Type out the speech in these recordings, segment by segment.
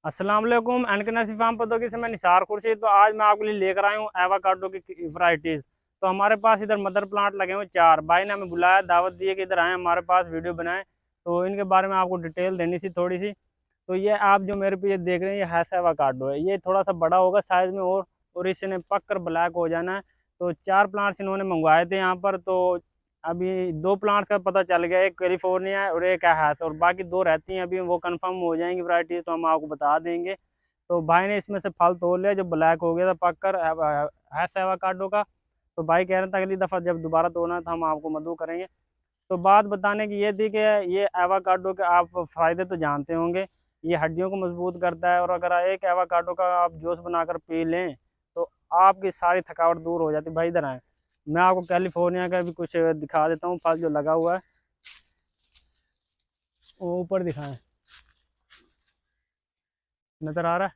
अस्सलाम वालेकुम। N K nursery farm पौधों से मैं निसार खुर्शीद। तो आज मैं आपके लिए लेकर आया हूँ एवाकाडो की वैरायटीज़। तो हमारे पास इधर मदर प्लांट लगे हुए 4। भाई ने हमें बुलाया, दावत दी कि इधर आए हमारे पास वीडियो बनाएं। तो इनके बारे में आपको डिटेल देनी थी थोड़ी सी। तो ये आप जो मेरे पे ये देख रहे हैं, ये हैस एवाकाडो है। ये थोड़ा सा बड़ा होगा साइज़ में और इसने पक कर ब्लैक हो जाना है। तो 4 प्लांट्स इन्होंने मंगवाए थे यहाँ पर। तो अभी 2 प्लांट्स का पता चल गया, एक कैलिफोर्निया है और एक है, और बाकी 2 रहती हैं अभी, वो कंफर्म हो जाएंगी वैरायटी, तो हम आपको बता देंगे। तो भाई ने इसमें से फल तोड़ लिया जो ब्लैक हो गया था पक कर, है एवोकाडो का। तो भाई कह रहे थे अगली दफ़ा जब दोबारा तोड़ना है तो हम आपको मदऊ करेंगे। तो बात बताने की ये थी कि ये एवोकाडो के आप फ़ायदे तो जानते होंगे। ये हड्डियों को मजबूत करता है, और अगर एक एवोकाडो का आप जूस बनाकर पी लें तो आपकी सारी थकावट दूर हो जाती है। भाई इधर आए, मैं आपको कैलिफोर्निया का भी कुछ दिखा देता हूँ फल जो लगा हुआ है, वो ऊपर दिखाएं, नज़र आ रहा है।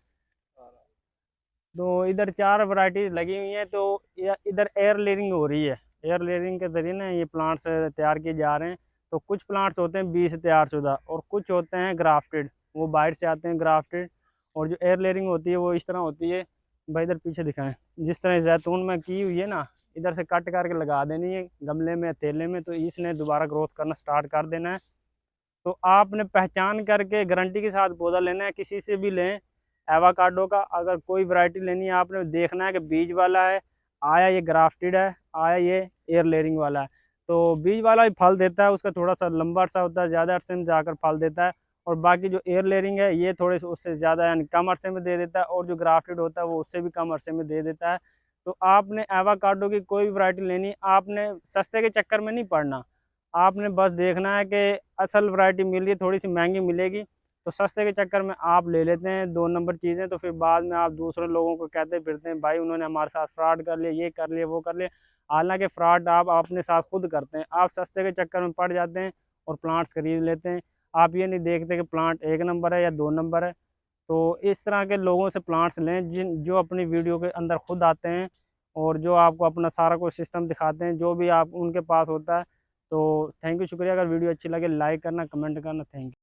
तो इधर 4 वैरायटी लगी हुई हैं। तो इधर एयर लेयरिंग हो रही है। एयर लेयरिंग के जरिए ना ये प्लांट्स तैयार किए जा रहे हैं। तो कुछ प्लांट्स होते हैं बीज से तैयार शुदा, और कुछ होते हैं ग्राफ्टेड, वो बाहर से आते हैं ग्राफ्टेड। और जो एयर लेयरिंग होती है वो इस तरह होती है। भाई इधर पीछे दिखाएं, जिस तरह जैतून में की हुई है ना, इधर से कट करके लगा देनी है गमले में, थैले में, तो इसने दोबारा ग्रोथ करना स्टार्ट कर देना है। तो आपने पहचान करके गारंटी के साथ पौधा लेना है, किसी से भी लें एवोकाडो का। अगर कोई वैरायटी लेनी है, आपने देखना है कि बीज वाला है, आया ये ग्राफ्टेड है, आया ये एयर लेयरिंग वाला है। तो बीज वाला भी फल देता है, उसका थोड़ा सा लंबा अरसा होता है, ज़्यादा अरसे में जाकर फल देता है। और बाकी जो एयर लेयरिंग है ये थोड़े से उससे ज़्यादा यानी कम अरसे में दे देता है, और जो ग्राफ्टेड होता है वो उससे भी कम अरसे में दे देता है। तो आपने एवोकाडो की कोई भी वैरायटी लेनी, आपने सस्ते के चक्कर में नहीं पड़ना। आपने बस देखना है कि असल वैरायटी मिल रही है, थोड़ी सी महंगी मिलेगी, तो सस्ते के चक्कर में आप ले लेते हैं 2 नंबर चीज़ें। तो फिर बाद में आप दूसरे लोगों को कहते फिरते हैं भाई उन्होंने हमारे साथ फ्रॉड कर लिया, ये कर लिया, वो कर लिया। हालांकि फ्रॉड आप अपने साथ खुद करते हैं। आप सस्ते के चक्कर में पड़ जाते हैं और प्लांट्स खरीद लेते हैं। आप ये नहीं देखते कि प्लांट 1 नंबर है या 2 नंबर है। तो इस तरह के लोगों से प्लांट्स लें जो अपनी वीडियो के अंदर खुद आते हैं, और जो आपको अपना सारा कुछ सिस्टम दिखाते हैं, जो भी आप उनके पास होता है। तो थैंक यू, शुक्रिया। अगर वीडियो अच्छी लगे लाइक करना, कमेंट करना। Thank you.